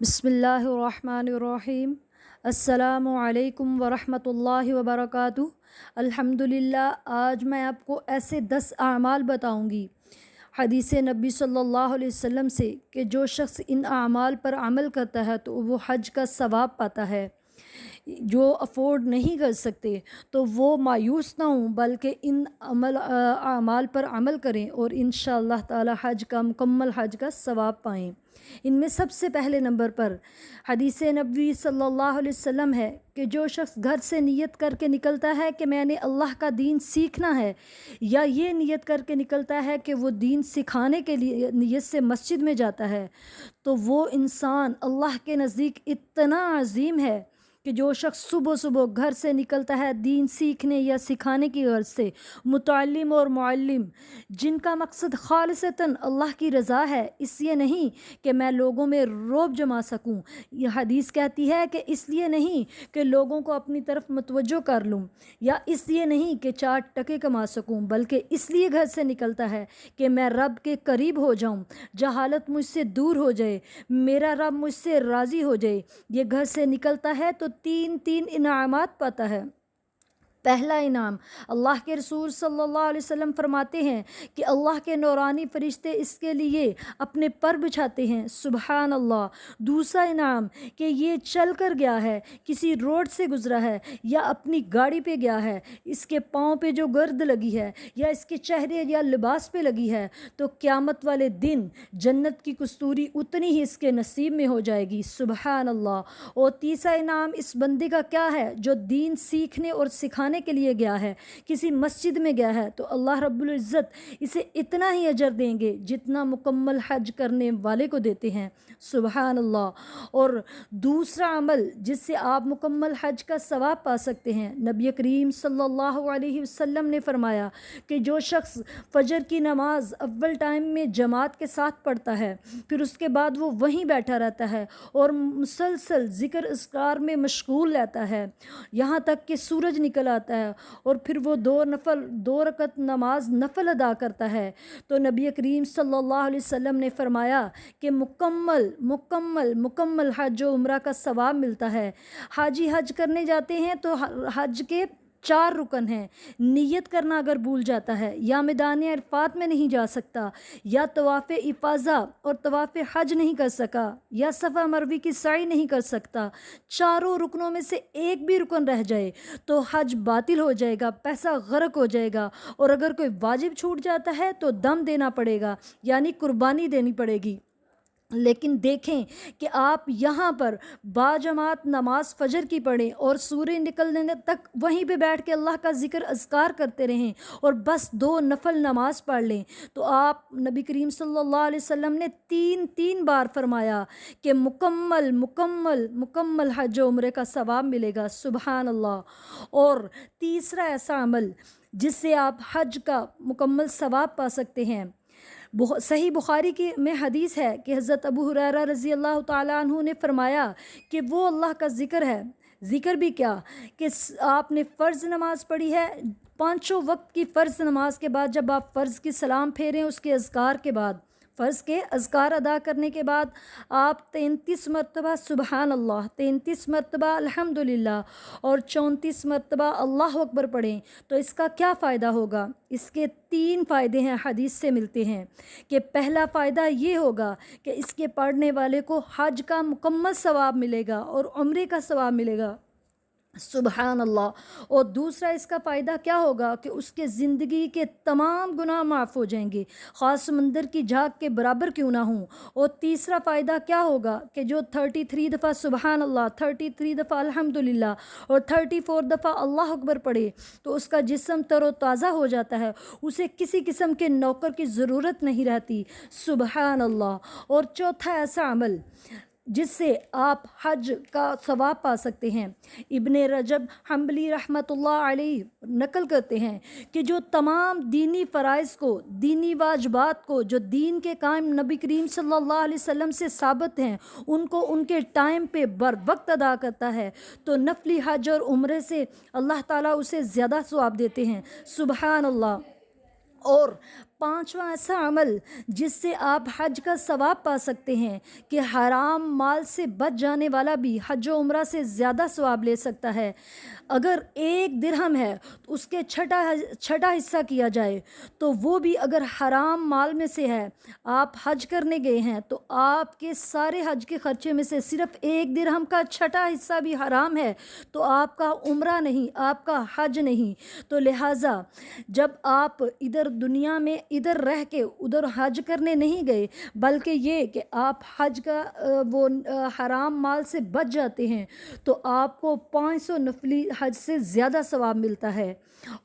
बिस्मिल्लाहिर्रहमानिर्रहीम। अस्सलामु अलैकुम वरहमतुल्लाहि वबरकातुहू। अल्हम्दुलिल्लाह, आज मैं आपको ऐसे 10 अमाल बताऊंगी हदीस नबी सल्लल्लाहु अलैहि वसल्लम से कि जो शख्स इन अमाल पर अमल करता है तो वो हज का सवाब पाता है। जो अफोर्ड नहीं कर सकते तो वो मायूस ना हों, बल्कि इन अमाल पर अमल करें और इंशाअल्लाह ताला हज का मुकम्मल हज का सवाब पाएँ। इनमें सबसे पहले नंबर पर हदीस नबी सल्लल्लाहु अलैहि वसल्लम है कि जो शख्स घर से नियत करके निकलता है कि मैंने अल्लाह का दीन सीखना है, या ये नियत करके निकलता है कि वो दीन सिखाने के लिए नियत से मस्जिद में जाता है, तो वो इंसान अल्लाह के नज़दीक इतना अजीम है कि जो शख्स सुबह सुबह घर से निकलता है दीन सीखने या सिखाने की गर्ज से, मुतअल्लिम और मुअल्लिम जिनका मकसद खालिसतन अल्लाह की रज़ा है, इसलिए नहीं कि मैं लोगों में रौब जमा सकूं। यह हदीस कहती है कि इसलिए नहीं कि लोगों को अपनी तरफ मुतवज्जो कर लूं, या इसलिए नहीं कि 4 टके कमा सकूं, बल्कि इसलिए घर से निकलता है कि मैं रब के करीब हो जाऊं, जहालत मुझसे दूर हो जाए, मेरा रब मुझसे राज़ी हो जाए। ये घर से निकलता है तो 3 इनामात पाता है। पहला इनाम, अल्लाह के रसूल सल्लल्लाहु अलैहि वसल्लम फरमाते हैं कि अल्लाह के नौरानी फरिश्ते इसके लिए अपने पर बिछाते हैं, सुबहान अल्लाह। दूसरा इनाम कि ये चल कर गया है, किसी रोड से गुज़रा है या अपनी गाड़ी पे गया है, इसके पाँव पे जो गर्द लगी है या इसके चेहरे या लिबास पे लगी है, तो क़यामत वाले दिन जन्नत की कस्तूरी उतनी ही इसके नसीब में हो जाएगी, सुबहान अल्लाह। और तीसरा इनाम इस बंदे का क्या है, जो दीन सीखने और सिखाने के लिए गया है, किसी मस्जिद में गया है, तो अल्लाह रब्बुल इज़्ज़त इसे इतना ही अजर देंगे जितना मुकम्मल हज करने वाले को देते हैं, सुबहान अल्लाह। और दूसरा अमल जिससे आप मुकम्मल हज का सवाब पा सकते हैं, नबी करीम सल्लल्लाहु अलैहि वसल्लम ने फरमाया कि जो शख्स फजर की नमाज अव्वल टाइम में जमात के साथ पढ़ता है, फिर उसके बाद वो वहीं बैठा रहता है और मुसलसल ज़िक्र अस्कार में मशगूल रहता है यहाँ तक कि सूरज निकल आता है, और फिर वो 2 रकत नमाज नफल अदा करता है, तो नबी करीम सल्लल्लाहु अलैहि वसल्लम ने फरमाया कि मुकम्मल हज और उम्रा का सवाब मिलता है। हाजी हज करने जाते हैं तो हज के 4 रुकन हैं। नियत करना अगर भूल जाता है, या मैदान अरफात में नहीं जा सकता, या तवाफ़ इफ़ाज़ा और तवाफ़ हज नहीं कर सका, या सफ़ा मरवी की साई नहीं कर सकता, चारों रुकनों में से एक भी रुकन रह जाए तो हज बातिल हो जाएगा, पैसा गर्क हो जाएगा। और अगर कोई वाजिब छूट जाता है तो दम देना पड़ेगा, यानी कुर्बानी देनी पड़ेगी। लेकिन देखें कि आप यहाँ पर बाजमात नमाज फ़जर की पढ़ें और सूर्य निकलने तक वहीं पे बैठ के अल्लाह का ज़िक्र अज़कार करते रहें और बस 2 नफल नमाज पढ़ लें, तो आप नबी करीम सल्लल्लाहु अलैहि वसल्लम ने 3 बार फरमाया कि मुकम्मल हज उम्रे का सवाब मिलेगा, सुबहान अल्लाह। और तीसरा ऐसा अमल जिससे आप हज का मुकम्मल सवाब पा सकते हैं, सही बुखारी की में हदीस है कि हज़रत अबू हुरैरा रज़ी अल्लाह ताला अन्हु ने फरमाया कि वो अल्लाह का ज़िक्र है। ज़िक्र भी क्या कि आपने फ़र्ज़ नमाज़ पढ़ी है, 5 वक्त की फ़र्ज़ नमाज के बाद जब आप फ़र्ज़ की सलाम फेरें, उसके अज़कार के बाद, फ़र्ज़ के अज़कार अदा करने के बाद आप 33 मरतबा सुबहान अल्लाह, 33 मरतबा अल्हम्दुलिल्लाह और 34 मरतबा अल्लाह अकबर पढ़ें, तो इसका क्या फ़ायदा होगा। इसके 3 फ़ायदे हैं, हदीस से मिलते हैं कि पहला फ़ायदा ये होगा कि इसके पढ़ने वाले को हज का मुकम्मल सवाब मिलेगा और उम्रे का सवाब मिलेगा, सुबहान अल्लाह। और दूसरा इसका फ़ायदा क्या होगा कि उसके ज़िंदगी के तमाम गुनाह माफ़ हो जाएंगे, ख़ास समंदर की झाग के बराबर क्यों ना हों। और तीसरा फ़ायदा क्या होगा कि जो 33 दफ़ा सुबहान अल्लाह, 33 दफ़ा अल्हम्दुलिल्लाह और 34 दफ़ा अल्लाह अकबर पढ़े, तो उसका जिस्म तरोताज़ा हो जाता है, उसे किसी किस्म के नौकर की ज़रूरत नहीं रहती, सुबहान अल्लाह। और चौथा ऐसा अमल जिससे आप हज का सवाब पा सकते हैं, इब्ने रजब हम्बली रहमतुल्लाह अलैह नकल करते हैं कि जो तमाम दीनी फ़राइज़ को, दीनी वाजिबात को, जो दीन के काम नबी करीम सल्लल्लाहु अलैहि वसल्लम से साबित हैं, उनको उनके टाइम पे बर वक्त अदा करता है, तो नफली हज और उम्रे से अल्लाह ताला उसे ज़्यादा सवाब देते हैं, सुबहान अल्लाह। और पांचवा ऐसा अमल जिससे आप हज का सवाब पा सकते हैं कि हराम माल से बच जाने वाला भी हज व उम्रा से ज़्यादा सवाब ले सकता है। अगर 1 दिरहम है तो उसके छठा हिस्सा किया जाए तो वो भी अगर हराम माल में से है, आप हज करने गए हैं तो आपके सारे हज के खर्चे में से सिर्फ 1 दिरहम का छठा हिस्सा भी हराम है तो आपका उम्रा नहीं, आपका हज नहीं। तो लिहाजा जब आप इधर दुनिया में इधर रह के उधर हज करने नहीं गए, बल्कि ये कि आप हज का हराम माल से बच जाते हैं, तो आपको 500 नफली हज से ज़्यादा सवाब मिलता है।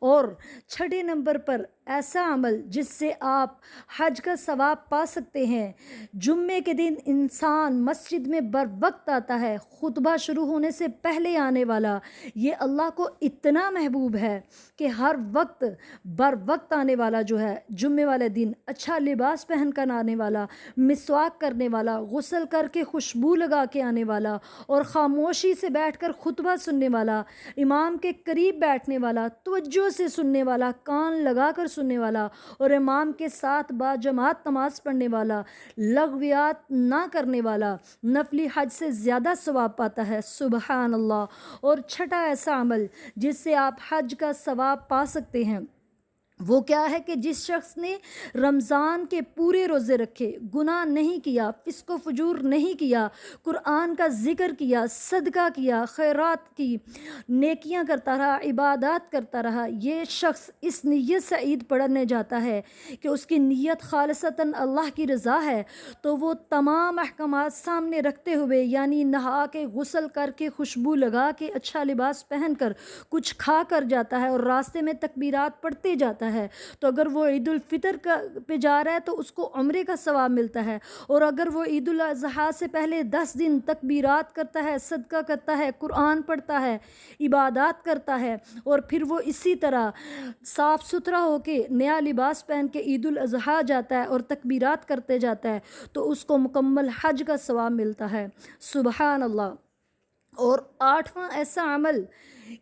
और छठे नंबर पर ऐसा अमल जिससे आप हज का सवाब पा सकते हैं, जुम्मे के दिन इंसान मस्जिद में बर वक्त आता है, खुतबा शुरू होने से पहले आने वाला। ये अल्लाह को इतना महबूब है कि हर वक्त बर वक्त आने वाला जो है, जुम्मे वाले दिन अच्छा लिबास पहन कर आने वाला, मिसवाक करने वाला, गुस्ल करके खुशबू लगा के आने वाला और ख़ामोशी से बैठकर खुतबा सुनने वाला, इमाम के करीब बैठने वाला, तवज्जो से सुनने वाला, कान लगा कर सुनने वाला और इमाम के साथ बाजमात नमाज पढ़ने वाला, लग़वियात ना करने वाला नफली हज से ज़्यादा सवाब पाता है। सुबहान अल्लाह। और छठा ऐसा अमल जिससे आप हज का सवाब पा सकते हैं वो क्या है कि जिस शख्स ने रमज़ान के पूरे रोज़े रखे, गुनाह नहीं किया, फिस्को फजूर नहीं किया, कुरान का ज़िक्र किया, सदका किया, खैरात की, नेकियां करता रहा, इबादत करता रहा, ये शख्स इस नीयत से ईद पढ़ने जाता है कि उसकी नीयत खालिसतन अल्लाह की रज़ा है, तो वो तमाम अहकामात सामने रखते हुए, यानी नहा के, गुस्ल करके, खुशबू लगा के, अच्छा लिबास पहन कर, कुछ खा कर जाता है और रास्ते में तकबीरात पढ़ते जाता है। तो अगर वो ईद उल फितर पे जा रहा है तो उसको उम्रे का सवाब मिलता है। और अगर वो ईद उल अज़हा से पहले 10 दिन तकबीरात करता है, सदका करता है, कुरान पढ़ता है, इबादत करता है और फिर वो इसी तरह साफ़ सुथरा होके नया लिबास पहन के ईद उल अज़हा जाता है और तकबीरात करते जाता है, तो उसको मुकम्मल हज का सवाब मिलता है। सुबहान अल्लाह। और आठवां ऐसा अमल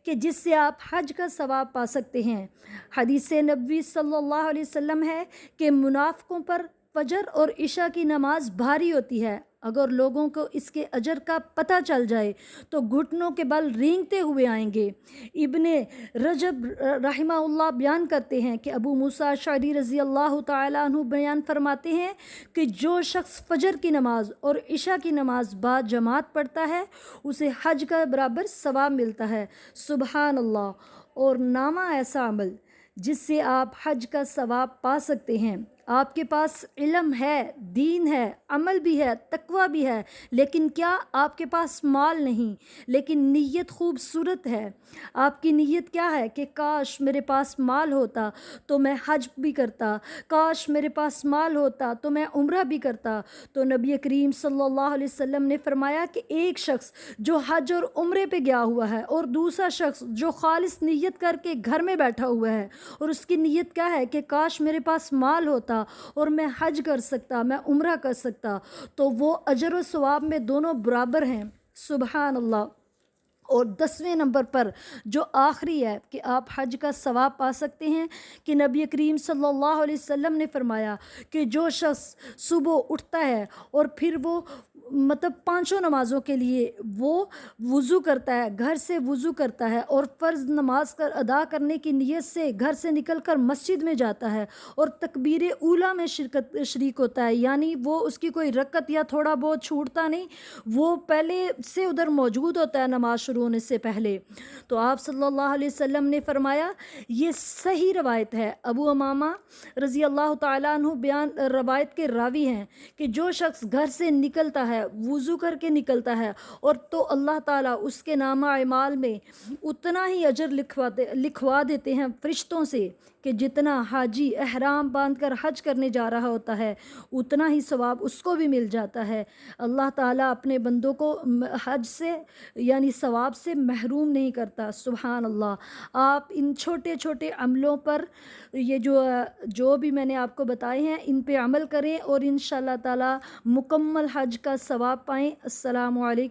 कि जिससे आप हज का सवाब पा सकते हैं, हदीस नबवी सल्लल्लाहु अलैहि वसल्लम है कि मुनाफ़िकों पर फजर और इशा की नमाज भारी होती है। अगर लोगों को इसके अजर का पता चल जाए तो घुटनों के बल रेंगते हुए आएंगे। इब्ने रजब रहमहुल्लाह बयान करते हैं कि अबू मूसा अशअरी रज़ी अल्लाह तआला अन्हु बयान फरमाते हैं कि जो शख्स फजर की नमाज और इशा की नमाज बाद जमात पढ़ता है उसे हज का बराबर सवाब मिलता है। सुबहान अल्लाह। और नामा ऐसा अमल जिससे आप हज का सवाब पा सकते हैं, आपके पास इल्म है, दीन है, अमल भी है, तकवा भी है, लेकिन क्या आपके पास माल नहीं, लेकिन नीयत खूबसूरत है। आपकी नीयत क्या है कि काश मेरे पास माल होता तो मैं हज भी करता, काश मेरे पास माल होता तो मैं उम्रा भी करता। तो नबी करीम सल्लल्लाहु अलैहि वसल्लम ने फरमाया कि एक शख्स जो हज और उम्रे पे गया हुआ है और दूसरा शख्स जो खालिस नीयत करके घर में बैठा हुआ है और उसकी नीयत क्या है कि काश मेरे पास माल होता और मैं हज कर सकता, मैं उम्रा कर सकता, तो वो अजर व सवाब में दोनों बराबर हैं। सुबहान अल्लाह। और 10वें नंबर पर जो आखिरी है कि आप हज का सवाब पा सकते हैं कि नबी करीम सल्लल्लाहु अलैहि वसल्लम ने फरमाया कि जो शख्स सुबह उठता है और फिर वो मतलब 5 नमाज़ों के लिए वो वज़ू करता है, घर से वज़ू करता है और फ़र्ज़ नमाज कर अदा करने की नीयत से घर से निकलकर मस्जिद में जाता है और तकबीर ऊला में शरीक होता है, यानी वो उसकी कोई रकत या थोड़ा बहुत छूटता नहीं, वो पहले से उधर मौजूद होता है नमाज शुरू होने से पहले। तो आप सल्लल्लाहु अलैहि वसल्लम ने फरमाया, ये सही रवायत है, अबू अमामा रज़ी अल्लाह तआला अन्हु बयान रवायत के रावी हैं कि जो शख्स घर से निकलता है, वज़ू करके निकलता है और तो अल्लाह ताला उसके नामा अमाल में उतना ही अजर लिखवा देते हैं फ़रिश्तों से कि जितना हाजी एहराम बांधकर हज करने जा रहा होता है उतना ही सवाब उसको भी मिल जाता है। अल्लाह ताला अपने बंदों को हज से यानी सवाब से महरूम नहीं करता। सुभान अल्लाह। आप इन छोटे छोटे अमलों पर ये जो भी मैंने आपको बताए हैं इन पे अमल करें और इंशाअल्लाह ताला मुकम्मल हज का सवाब पाएँ। अस्सलामु अलैकुम।